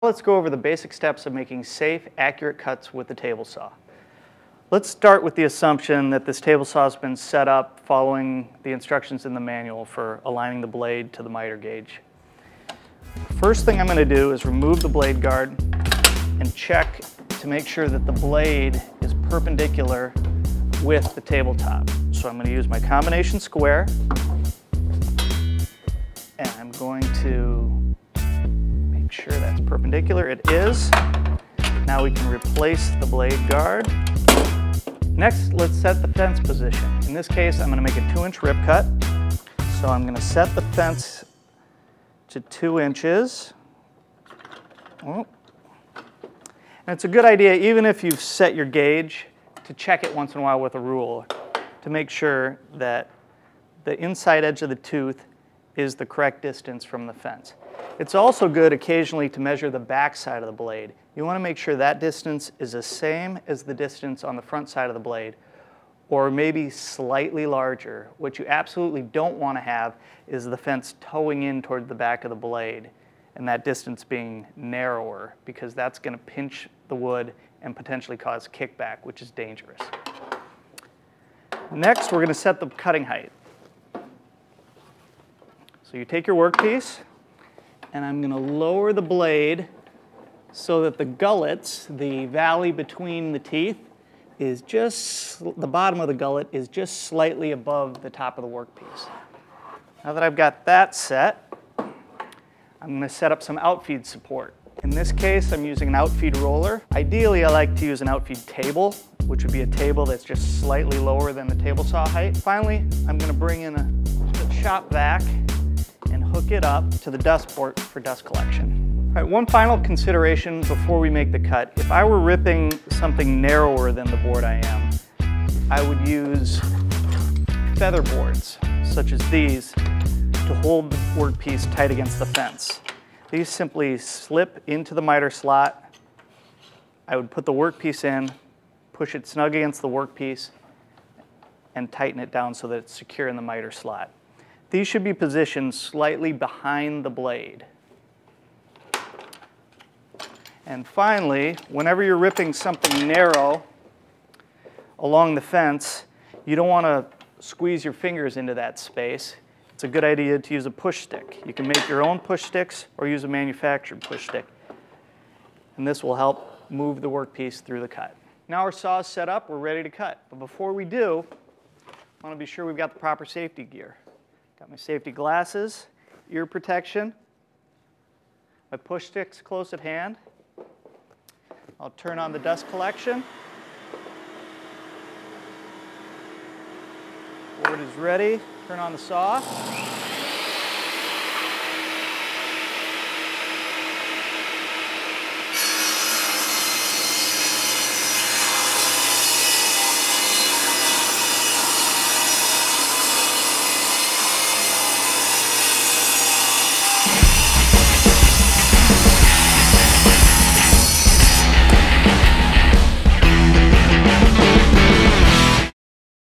Let's go over the basic steps of making safe, accurate cuts with the table saw. Let's start with the assumption that this table saw has been set up following the instructions in the manual for aligning the blade to the miter gauge. First thing I'm going to do is remove the blade guard and check to make sure that the blade is perpendicular with the tabletop. So I'm going to use my combination square, and I'm going to make sure that's perpendicular. It is. Now we can replace the blade guard. Next, let's set the fence position. In this case, I'm going to make a 2-inch rip cut. So I'm going to set the fence to 2 inches. Oh. And it's a good idea, even if you've set your gauge, to check it once in a while with a rule to make sure that the inside edge of the tooth is the correct distance from the fence. It's also good occasionally to measure the back side of the blade. You want to make sure that distance is the same as the distance on the front side of the blade, or maybe slightly larger. What you absolutely don't want to have is the fence towing in toward the back of the blade and that distance being narrower, because that's going to pinch the wood and potentially cause kickback, which is dangerous. Next, we're going to set the cutting height. So you take your workpiece, and I'm going to lower the blade so that the gullets, the valley between the teeth, is just, the bottom of the gullet is just slightly above the top of the workpiece. Now that I've got that set, I'm going to set up some outfeed support. In this case, I'm using an outfeed roller. Ideally, I like to use an outfeed table, which would be a table that's just slightly lower than the table saw height. Finally, I'm going to bring in a shop vac and hook it up to the dust port for dust collection. All right, one final consideration before we make the cut. If I were ripping something narrower than the board I am, I would use feather boards, such as these, to hold the workpiece tight against the fence. These simply slip into the miter slot. I would put the workpiece in, push it snug against the workpiece, and tighten it down so that it's secure in the miter slot. These should be positioned slightly behind the blade. And finally, whenever you're ripping something narrow along the fence, you don't want to squeeze your fingers into that space. It's a good idea to use a push stick. You can make your own push sticks or use a manufactured push stick. And this will help move the workpiece through the cut. Now our saw is set up, we're ready to cut. But before we do, I want to be sure we've got the proper safety gear. Got my safety glasses, ear protection, my push sticks close at hand. I'll turn on the dust collection. Board is ready. Turn on the saw.